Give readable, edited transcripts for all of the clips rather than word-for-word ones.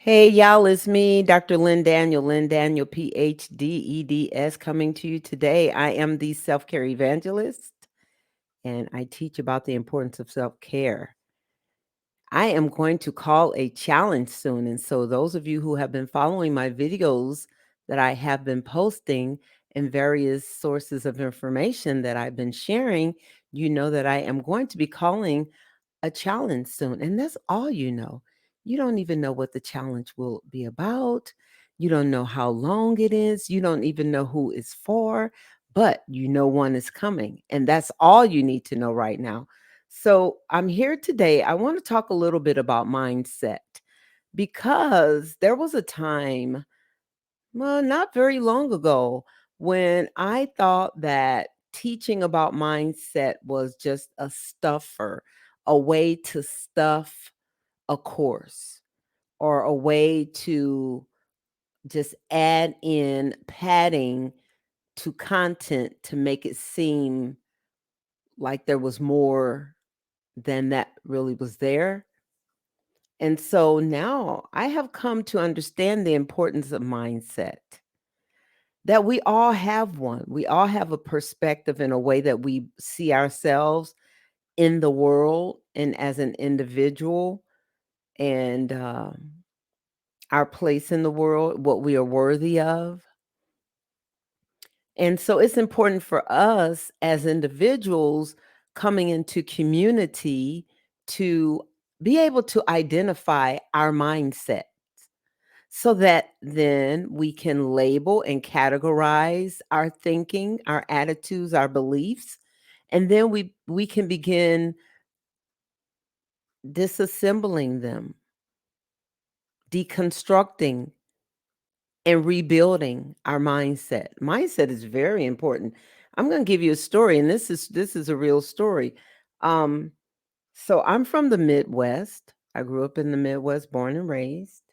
Hey, y'all, it's me, Dr. Lynn Daniel, PhD, EDS, coming to you today. I am the self care evangelist, and I teach about the importance of self care. I am going to call a challenge soon. And so, those of you who have been following my videos that I have been posting and various sources of information that I've been sharing, you know that I am going to be calling a challenge soon. And that's all you know. You don't even know what the challenge will be about. You don't know how long it is. You don't even know who it's for, but you know one is coming. And that's all you need to know right now. So I'm here today. I want to talk a little bit about mindset because there was a time, well, not very long ago, when I thought that teaching about mindset was just a stuffer, a way to stuff a course, or a way to just add in padding to content to make it seem like there was more than that really was there. And so now I have come to understand the importance of mindset, that we all have one. We all have a perspective in a way that we see ourselves in the world and as an individual, and our place in the world, what we are worthy of. And so it's important for us as individuals coming into community to be able to identify our mindset so that then we can label and categorize our thinking, our attitudes, our beliefs, and then we can begin disassembling them, deconstructing and rebuilding our mindset. Mindset is very important. I'm going to give you a story, and this is a real story. Um, so I'm from the Midwest. I grew up in the Midwest, born and raised.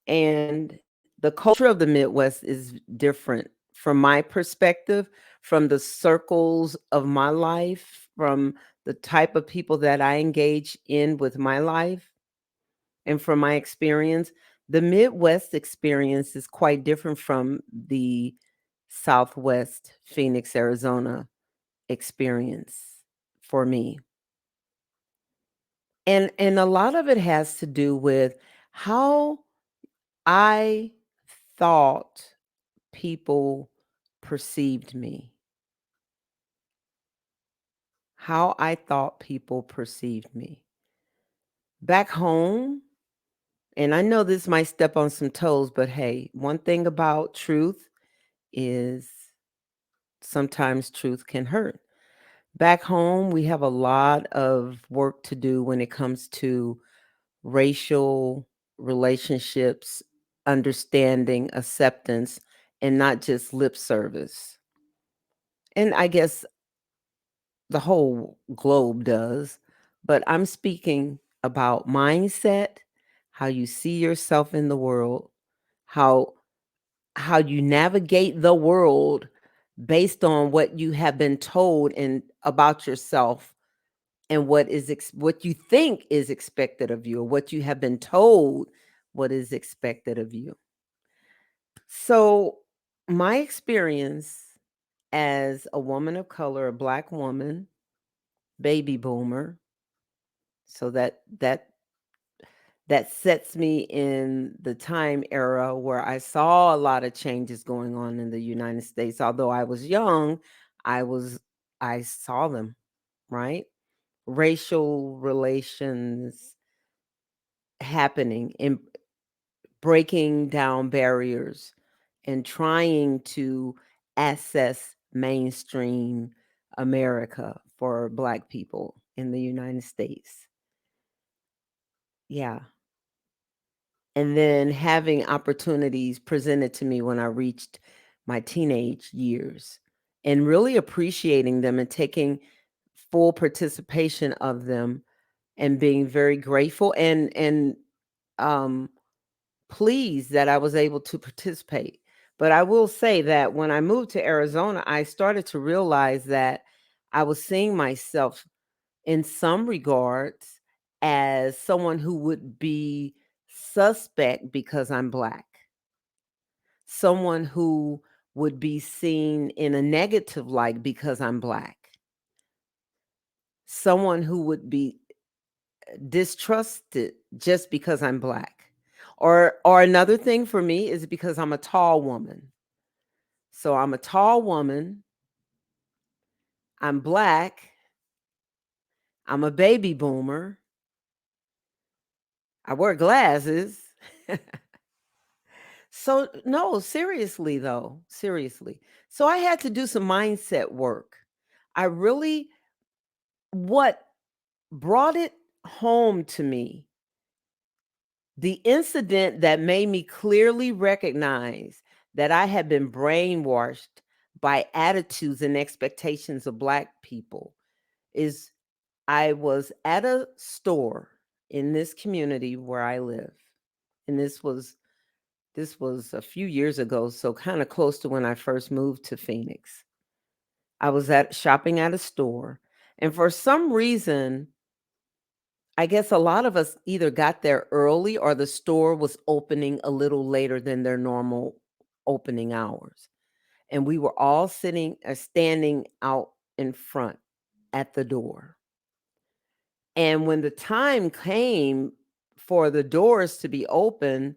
And the culture of the Midwest is different from my perspective, from the circles of my life, from the type of people that I engage in with my life, and from my experience. The Midwest experience is quite different from the Southwest Phoenix, Arizona experience for me. And a lot of it has to do with how I thought people perceived me. How I thought people perceived me. Back home, and I know this might step on some toes, but hey, one thing about truth is sometimes truth can hurt. Back home, we have a lot of work to do when it comes to racial relationships, understanding, acceptance, and not just lip service. And I guess the whole globe does, but I'm speaking about mindset, how you see yourself in the world, how how you navigate the world based on what you have been told and about yourself, and what you think is expected of you, or what you have been told what is expected of you. So my experience as a woman of color, a black woman, baby boomer, so that sets me in the time era where I saw a lot of changes going on in the United States. Although I was young, I was I saw them, right? Racial relations happening and breaking down barriers and trying to access mainstream America for black people in the United States. Yeah. And then having opportunities presented to me when I reached my teenage years, and really appreciating them and taking full participation of them, and being very grateful and um pleased that I was able to participate. But I will say that when I moved to Arizona, I started to realize that I was seeing myself in some regards as someone who would be suspect because I'm Black, someone who would be seen in a negative light because I'm Black, someone who would be distrusted just because I'm Black. Or another thing for me is because I'm a tall woman. So I'm a tall woman, I'm Black, I'm a baby boomer, I wear glasses. So, no, seriously though, seriously. So I had to do some mindset work. I really, what brought it home to me, the incident that made me clearly recognize that I had been brainwashed by attitudes and expectations of Black people, is I was at a store in this community where I live. And this was a few years ago, so kind of close to when I first moved to Phoenix. I was at shopping at a store, and for some reason, I guess a lot of us either got there early or the store was opening a little later than their normal opening hours. And we were all standing out in front at the door. And when the time came for the doors to be open,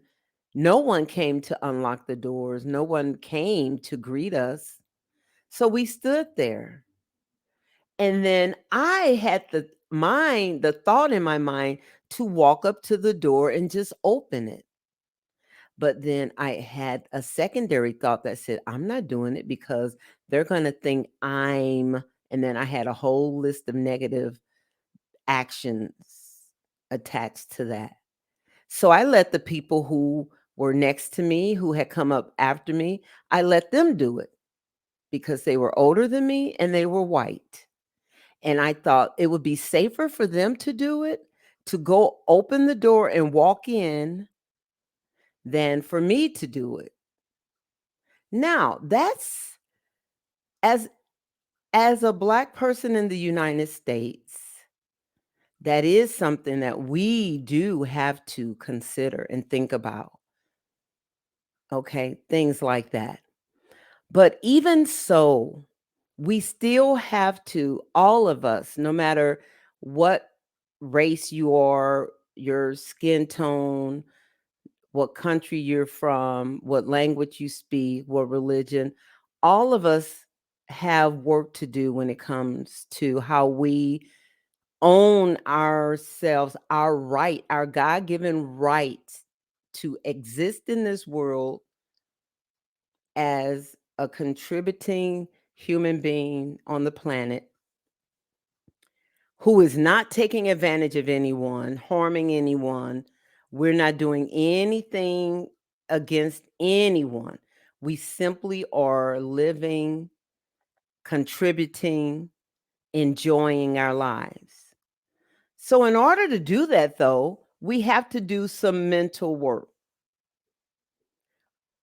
no one came to unlock the doors. No one came to greet us. So we stood there. And then I had the thought in my mind to walk up to the door and just open it. But then I had a secondary thought that said, I'm not doing it because they're going to think and then I had a whole list of negative actions attached to that. So I let the people who were next to me, who had come up after me, I let them do it because they were older than me and they were white. And I thought it would be safer for them to do it, to go open the door and walk in, than for me to do it. Now, that's as a Black person in the United States, that is something that we do have to consider and think about. Okay, things like that. But even so, we still have to, all of us, no matter what race you are, your skin tone, what country you're from, what language you speak, what religion, all of us have work to do when it comes to how we own ourselves, our right, our God given right to exist in this world as a contributing human being on the planet who is not taking advantage of anyone, harming anyone. We're not doing anything against anyone. We simply are living, contributing, enjoying our lives. So, in order to do that, though, we have to do some mental work.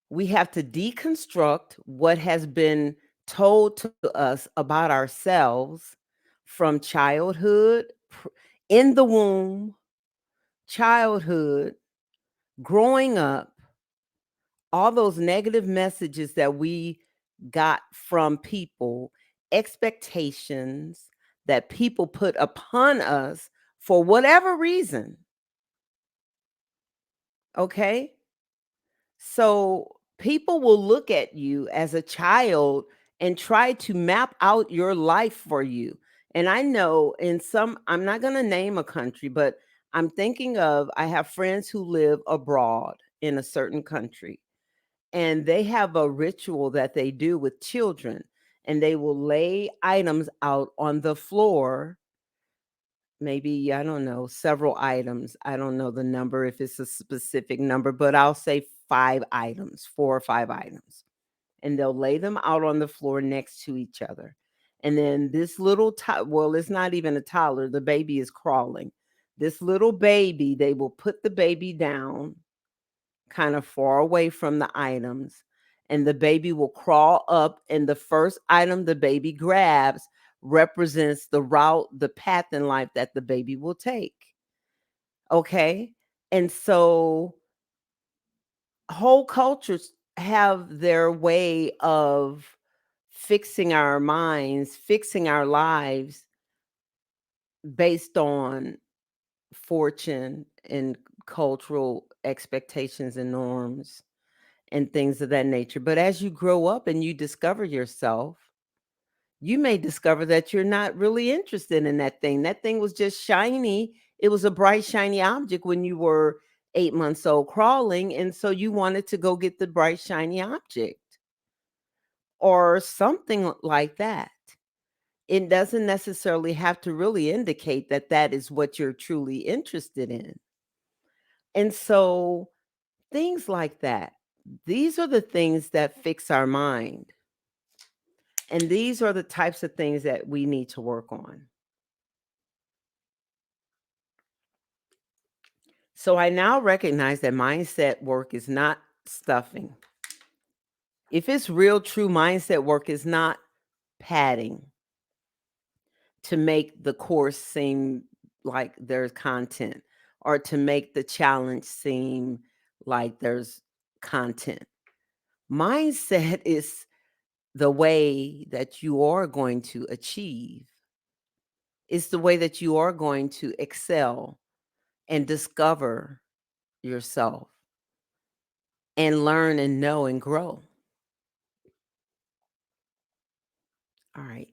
We have to deconstruct what has been told to us about ourselves from childhood, in the womb, childhood, growing up, all those negative messages that we got from people, expectations that people put upon us for whatever reason. Okay? So people will look at you as a child and try to map out your life for you. And I know I'm not going to name a country, but I'm thinking of, I have friends who live abroad in a certain country, and they have a ritual that they do with children, and they will lay items out on the floor. Maybe, I don't know, several items. I don't know the number, if it's a specific number, but I'll say 5 items, 4 or 5 items. And they'll lay them out on the floor next to each other. And then this well, it's not even a toddler, the baby is crawling. This little baby, they will put the baby down kind of far away from the items, and the baby will crawl up, and the first item the baby grabs represents the route, the path in life that the baby will take. Okay? And so whole cultures have their way of fixing our minds, fixing our lives based on fortune and cultural expectations and norms and things of that nature. But as you grow up and you discover yourself, you may discover that you're not really interested in that thing. That thing was just shiny. It was a bright, shiny object when you were 8 months old crawling. And so you wanted to go get the bright, shiny object or something like that. It doesn't necessarily have to really indicate that that is what you're truly interested in. And so things like that, these are the things that fix our mind. And these are the types of things that we need to work on. So I now recognize that mindset work is not stuffing. If it's real, true mindset work is not padding to make the course seem like there's content or to make the challenge seem like there's content. Mindset is the way that you are going to achieve. It's the way that you are going to excel and discover yourself and learn and know and grow. All right,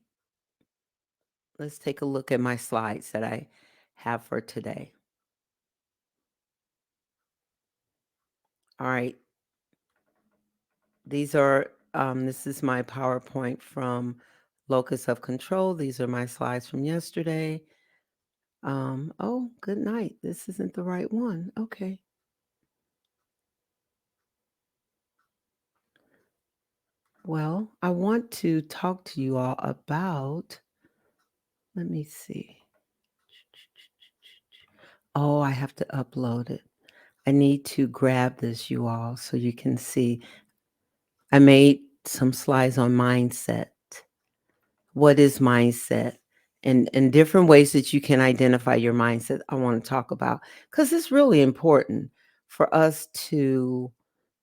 let's take a look at my slides that I have for today. All right, this is my PowerPoint from Locus of Control. These are my slides from yesterday. Oh, good night. This isn't the right one. Okay. Well, I want to talk to you all about, let me see. Oh, I have to upload it. I need to grab this, you all, so you can see. I made some slides on mindset. What is mindset? And different ways that you can identify your mindset, I want to talk about because it's really important for us to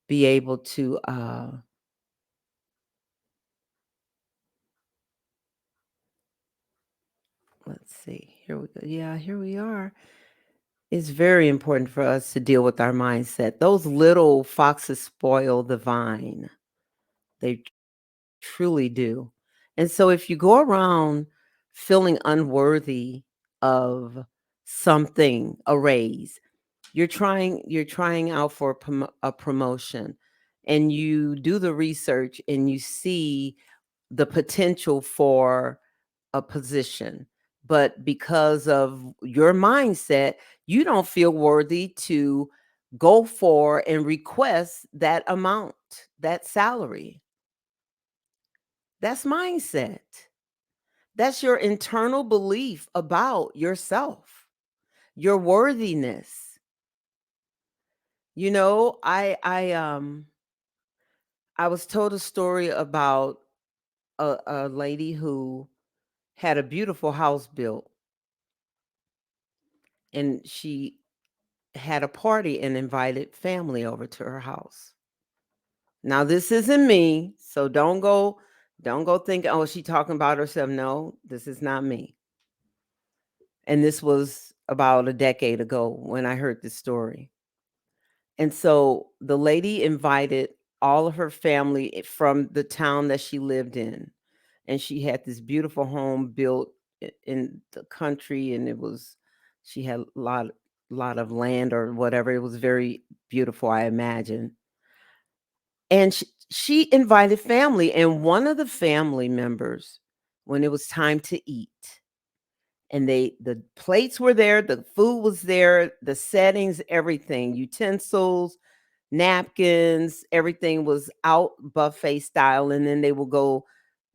be able to let's see. Here we go. Yeah, here we are. It's very important for us to deal with our mindset. Those little foxes spoil the vine. They truly do. And so if you go around feeling unworthy of something, a raise, you're trying out for a promotion and you do the research and you see the potential for a position, but because of your mindset, you don't feel worthy to go for and request that amount, that salary. That's mindset. That's your internal belief about yourself, your worthiness. I was told a story about a lady who had a beautiful house built and she had a party and invited family over to her house. Now this isn't me, so don't go thinking, oh, she talking about herself. No, this is not me. And this was about a decade ago when I heard this story. And so the lady invited all of her family from the town that she lived in. And she had this beautiful home built in the country and she had a lot of land or whatever. It was very beautiful, I imagine. And she invited family and one of the family members, when it was time to eat, and the plates were there, the food was there, the settings, everything, utensils, napkins, everything was out buffet style, and then they will go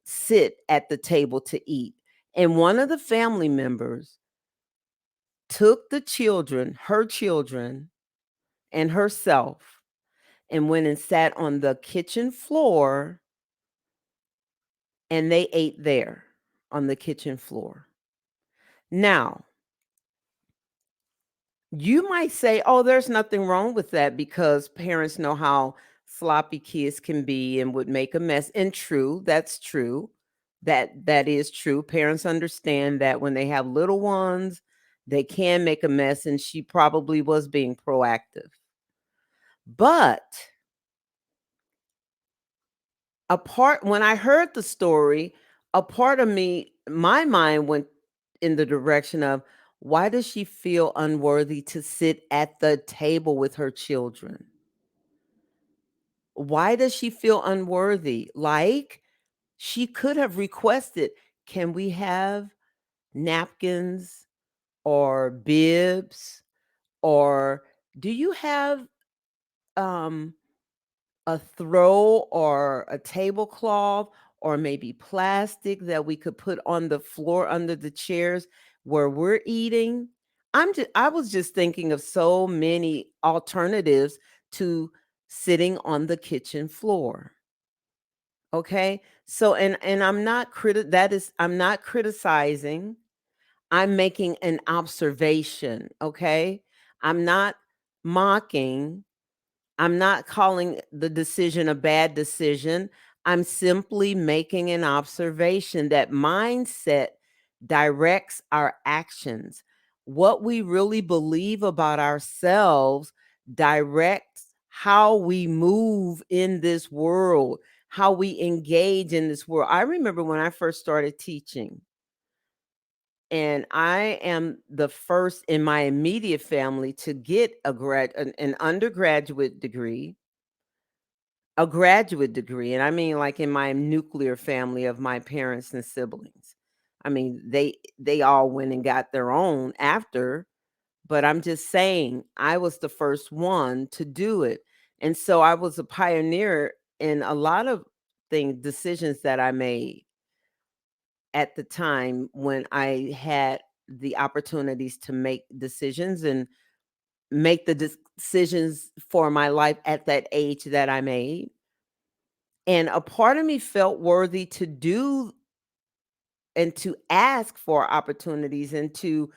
sit at the table to eat. And one of the family members took her children and herself and went and sat on the kitchen floor and they ate there on the kitchen floor. Now, You might say, "Oh, there's nothing wrong with that because parents know how sloppy kids can be and would make a mess." And true, that's true. That is true. Parents understand that when they have little ones, they can make a mess, and she probably was being proactive. But a part when I heard the story, a part of me, my mind went in the direction of, why does she feel unworthy to sit at the table with her children? Why does she feel unworthy? Like, she could have requested, "Can we have napkins or bibs? Or do you have um a throw or a tablecloth or maybe plastic that we could put on the floor under the chairs where we're eating?" I was just thinking of so many alternatives to sitting on the kitchen floor. Okay? So and I'm not criticizing. I'm making an observation, okay? I'm not mocking. I'm not calling the decision a bad decision. I'm simply making an observation that mindset directs our actions. What we really believe about ourselves directs how we move in this world, how we engage in this world. I remember when I first started teaching, and I am the first in my immediate family to get an undergraduate degree, a graduate degree, and I mean, like, in my nuclear family of my parents and siblings. I mean, they all went and got their own after, but I'm just saying I was the first one to do it. And so I was a pioneer in a lot of decisions that I made at the time when I had the opportunities to make decisions and make the decisions for my life at that age that I made. And a part of me felt worthy to do and to ask for opportunities and to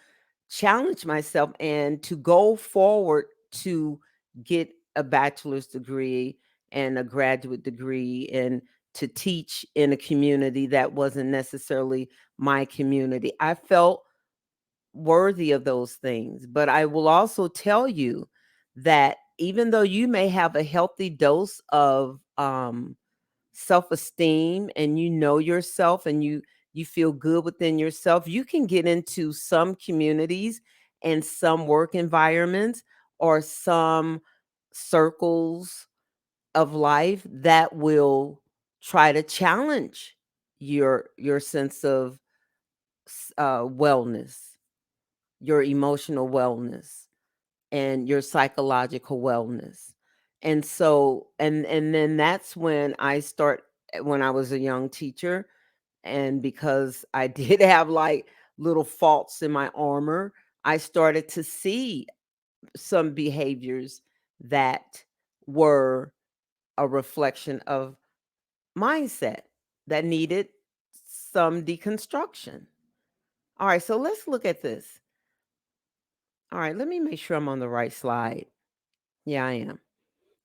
challenge myself and to go forward to get a bachelor's degree and a graduate degree and to teach in a community that wasn't necessarily my community. I felt worthy of those things. But I will also tell you that even though you may have a healthy dose of self-esteem and you know yourself and you feel good within yourself, you can get into some communities and some work environments or some circles of life that will try to challenge your sense of wellness, your emotional wellness, and your psychological wellness. And so and then that's when when I was a young teacher, and because I did have like little faults in my armor, I started to see some behaviors that were a reflection of mindset that needed some deconstruction. All right, so let's look at this. All right, let me make sure I'm on the right slide. Yeah, I am.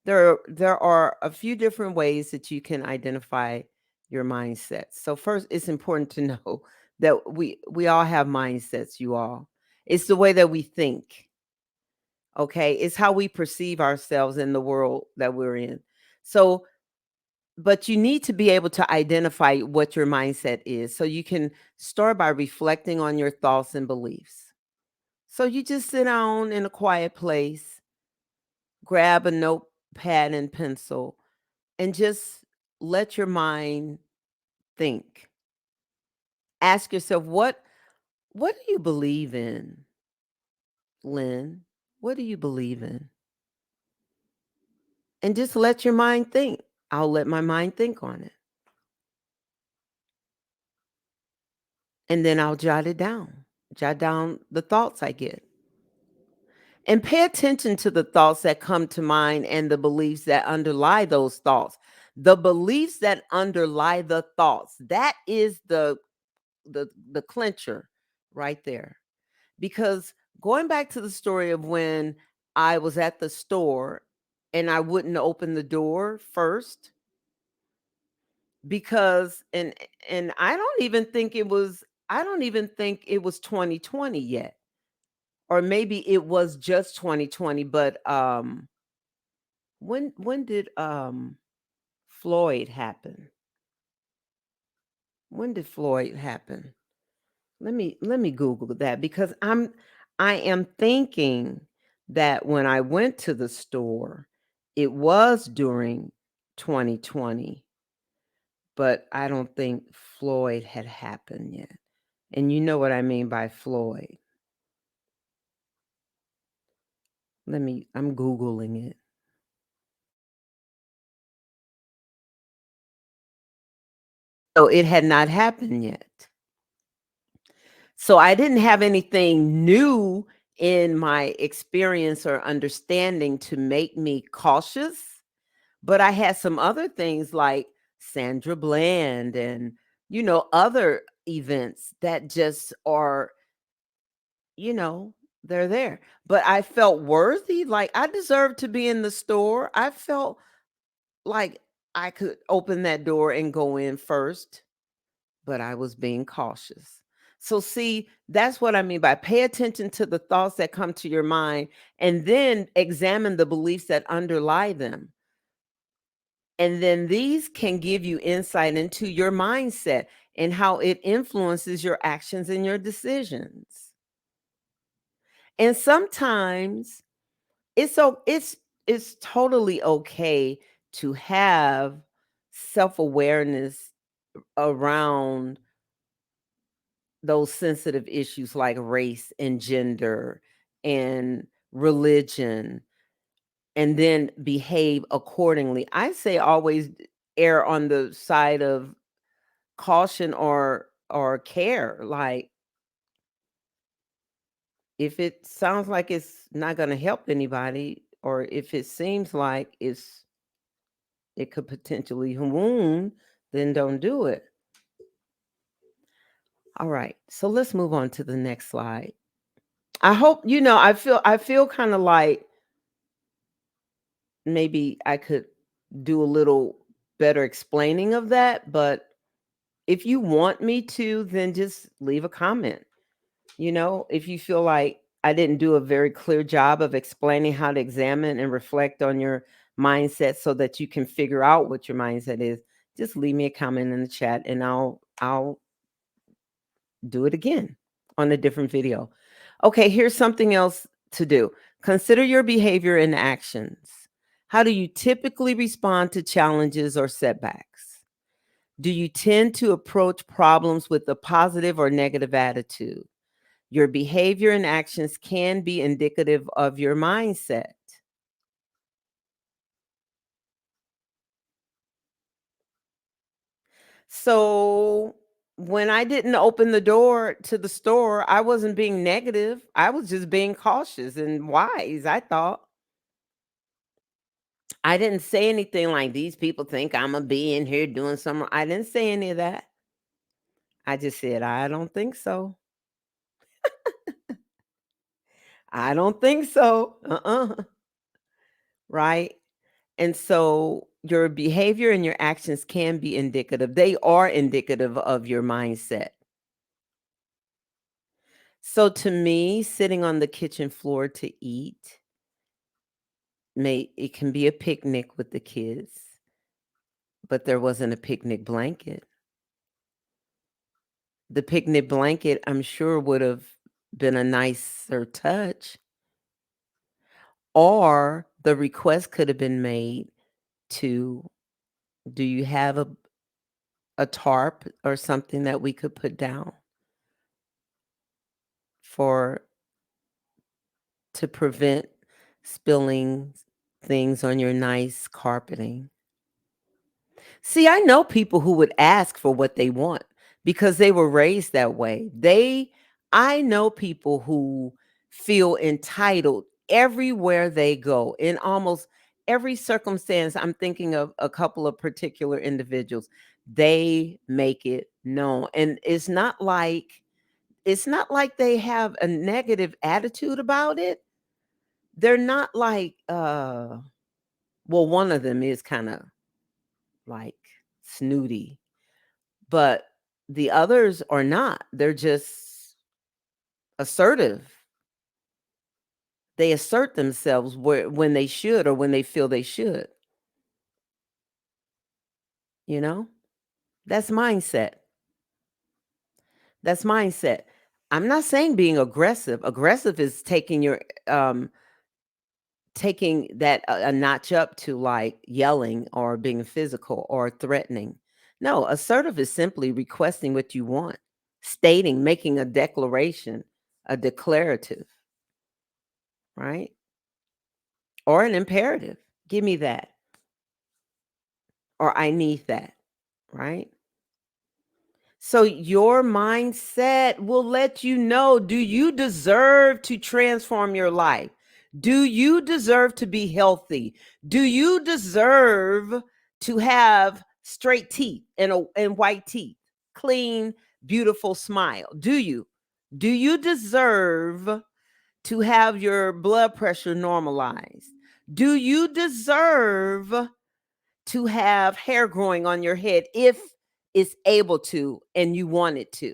There are a few different ways that you can identify your mindset. So first, it's important to know that we all have mindsets, you all. It's the way that we think, okay? It's how we perceive ourselves in the world that we're in. So, but you need to be able to identify what your mindset is. So you can start by reflecting on your thoughts and beliefs. So you just sit down in a quiet place, grab a notepad and pencil, and just let your mind think. Ask yourself, what do you believe in, Lynn? What do you believe in? And just let your mind think. I'll let my mind think on it. And then I'll jot it down. Jot down the thoughts I get. And pay attention to the thoughts that come to mind and the beliefs that underlie those thoughts. The beliefs that underlie the thoughts. That is the clincher right there. Because going back to the story of when I was at the store and I wouldn't open the door first because and I don't even think it was 2020 yet. Or maybe it was just 2020, but when did Floyd happen? When did Floyd happen? Let me Google that because I am thinking that when I went to the store, it was during 2020, but I don't think Floyd had happened yet. And you know what I mean by Floyd. I'm Googling it. So it had not happened yet. So I didn't have anything new in my experience or understanding to make me cautious, but I had some other things like Sandra Bland and, other events that just are, you know, they're there. But I felt worthy, like I deserved to be in the store. I felt like I could open that door and go in first, but I was being cautious. So, see, that's what I mean by pay attention to the thoughts that come to your mind and then examine the beliefs that underlie them. And then these can give you insight into your mindset and how it influences your actions and your decisions. And sometimes it's totally okay to have self-awareness around those sensitive issues like race and gender and religion, and then behave accordingly. I say always err on the side of caution or care. Like if it sounds like it's not going to help anybody, or if it seems like it could potentially wound, then don't do it. All right. So let's move on to the next slide. I hope I feel kind of like maybe I could do a little better explaining of that, but if you want me to, then just leave a comment. If you feel like I didn't do a very clear job of explaining how to examine and reflect on your mindset so that you can figure out what your mindset is, just leave me a comment in the chat and I'll do it again on a different video. Okay, here's something else to do. Consider your behavior and actions. How do you typically respond to challenges or setbacks? Do you tend to approach problems with a positive or negative attitude? Your behavior and actions can be indicative of your mindset. So, when I didn't open the door to the store, I wasn't being negative. I was just being cautious and wise, I thought. I didn't say anything like these people think I'm going to be in here doing something. I didn't say any of that. I just said, I don't think so. I don't think so. Right? And so your behavior and your actions can be indicative. They are indicative of your mindset. So to me, sitting on the kitchen floor to eat, it can be a picnic with the kids, but there wasn't a picnic blanket. The picnic blanket, I'm sure, would have been a nicer touch, or the request could have been made to, do you have a tarp or something that we could put down for to prevent spilling things on your nice carpeting? See, I know people who would ask for what they want because they were raised that way. I know people who feel entitled everywhere they go in almost every circumstance. I'm thinking of a couple of particular individuals. They make it known. And it's not like it's not like they have a negative attitude about it. They're not like, well, one of them is kind of like snooty, but the others are not. They're just assertive. They assert themselves when they should or when they feel they should, you know? That's mindset. That's mindset. I'm not saying being aggressive. Aggressive is um taking that a notch up to like yelling or being physical or threatening. No, assertive is simply requesting what you want, stating, making a declaration, a declarative, right? Or an imperative. Give me that, or I need that, right? So your mindset will let you know, do you deserve to transform your life? Do you deserve to be healthy? Do you deserve to have straight teeth and white teeth, clean, beautiful smile? Do you? Do you deserve to have your blood pressure normalized? Do you deserve to have hair growing on your head if it's able to and you want it to?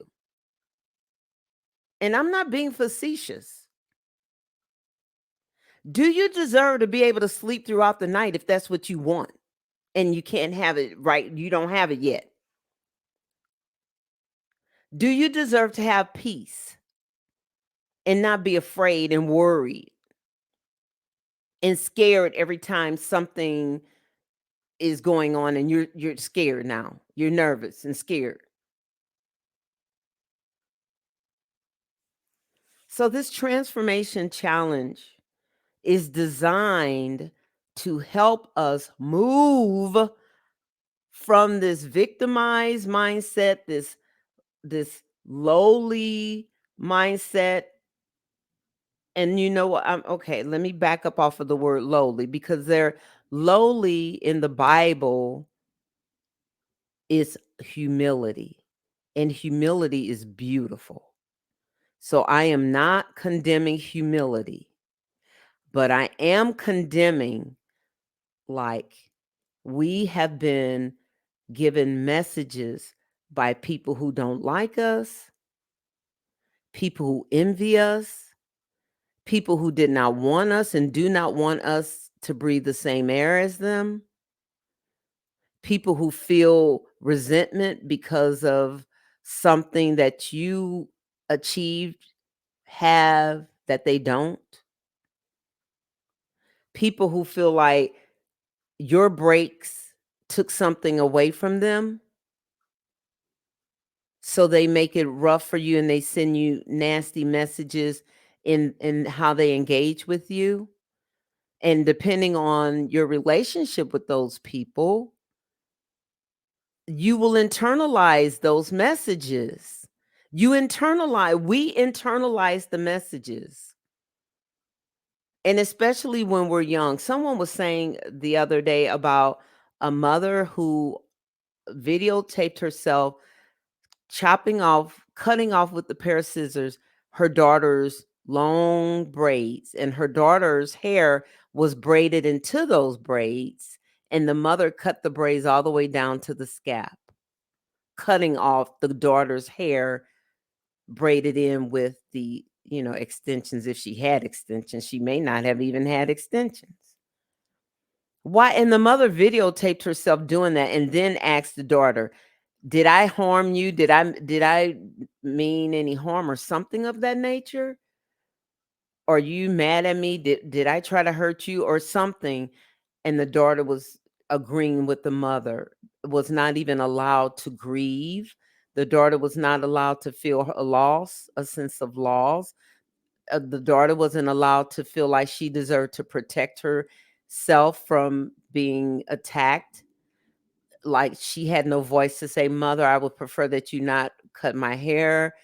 And I'm not being facetious. Do you deserve to be able to sleep throughout the night if that's what you want and you can't have it right? You don't have it yet. Do you deserve to have peace and not be afraid and worried and scared every time something is going on and you're scared now? You're nervous and scared. So this transformation challenge is designed to help us move from this victimized mindset, this lowly mindset. And you know what? I'm okay. Let me back up off of the word lowly, because they're lowly in the Bible is humility, and humility is beautiful. So I am not condemning humility, but I am condemning, like, we have been given messages by people who don't like us, people who envy us, people who did not want us and do not want us to breathe the same air as them, people who feel resentment because of something that you achieved, have, that they don't, people who feel like your breaks took something away from them. So they make it rough for you and they send you nasty messages in how they engage with you. And depending on your relationship with those people, you will internalize those messages. We internalize the messages. And especially when we're young. Someone was saying the other day about a mother who videotaped herself cutting off with the pair of scissors her daughter's long braids, and her daughter's hair was braided into those braids, and the mother cut the braids all the way down to the scalp, cutting off the daughter's hair braided in with the, extensions. If she had extensions, she may not have even had extensions. Why? And the mother videotaped herself doing that and then asked the daughter, did I harm you? Did I mean any harm or something of that nature? Are you mad at me? Did I try to hurt you or something? And the daughter was agreeing with the mother, was not even allowed to grieve. The daughter was not allowed to feel a loss, a sense of loss. The daughter wasn't allowed to feel like she deserved to protect herself from being attacked. Like, she had no voice to say, "Mother, I would prefer that you not cut my hair,"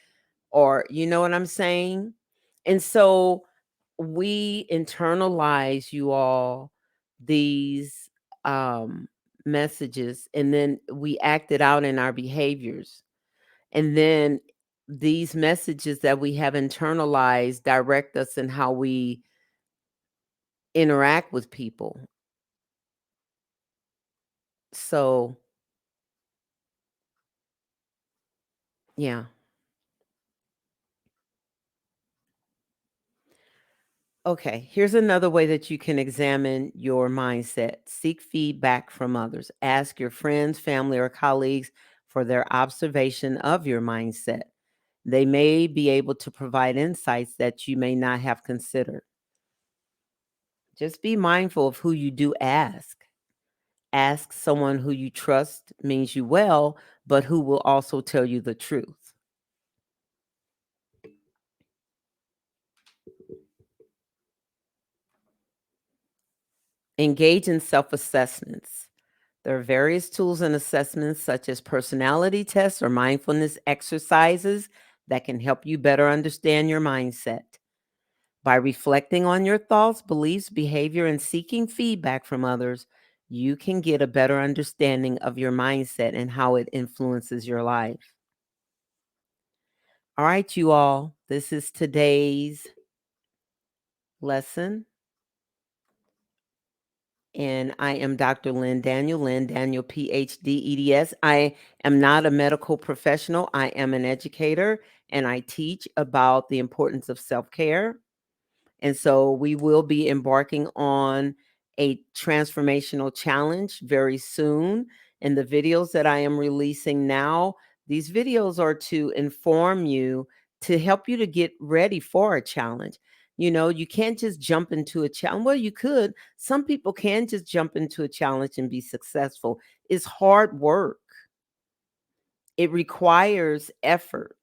or, you know what I'm saying? And so we internalize, you all, these messages, and then we act it out in our behaviors. And then these messages that we have internalized direct us in how we interact with people. So, yeah. Okay, here's another way that you can examine your mindset. Seek feedback from others. Ask your friends, family, or colleagues for their observation of your mindset. They may be able to provide insights that you may not have considered. Just be mindful of who you do ask. Ask someone who you trust means you well, but who will also tell you the truth. Engage in self assessments. There are various tools and assessments, such as personality tests or mindfulness exercises, that can help you better understand your mindset. By reflecting on your thoughts, beliefs, behavior, and seeking feedback from others, you can get a better understanding of your mindset and how it influences your life. All right, you all, this is today's lesson. And I am Dr. Lynn Daniel, PhD, EDS. I am not a medical professional. I am an educator, and I teach about the importance of self care. And so we will be embarking on a transformational challenge very soon. And the videos that I am releasing now, these videos are to inform you, to help you to get ready for a challenge. You know, you can't just jump into a challenge. Well, you could. Some people can just jump into a challenge and be successful. It's hard work. It requires effort.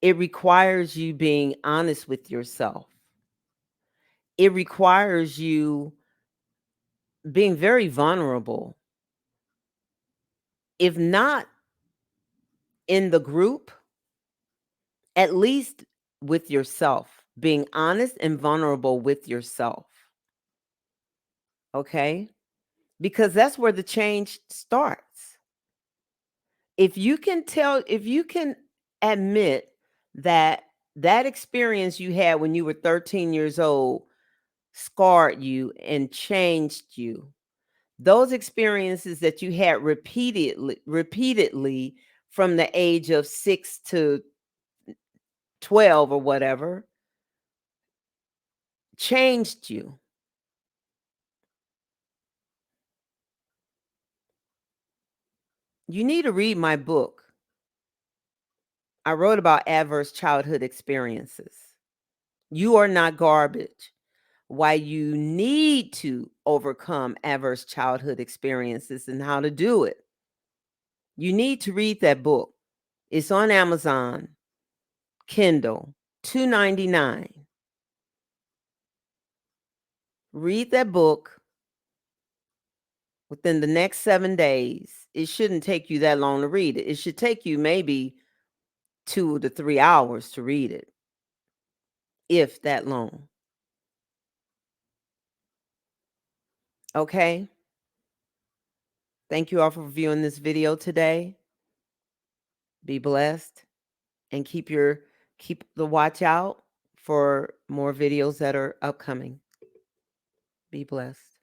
It requires you being honest with yourself. It requires you being very vulnerable, if not in the group, at least with yourself, being honest and vulnerable with yourself. Okay? Because that's where the change starts. If you can admit that that experience you had when you were 13 years old scarred you and changed you, those experiences that you had repeatedly from the age of 6 to 12 or whatever changed you. You need to read my book. I wrote about adverse childhood experiences. You are not garbage. Why you need to overcome adverse childhood experiences and how to do it. You need to read that book. It's on Amazon, Kindle, $2.99. Read that book within the next 7 days. It shouldn't take you that long to read it. It should take you maybe 2 to 3 hours to read it, if that long. Okay? Thank you all for viewing this video today. Be blessed and keep the watch out for more videos that are upcoming. Be blessed.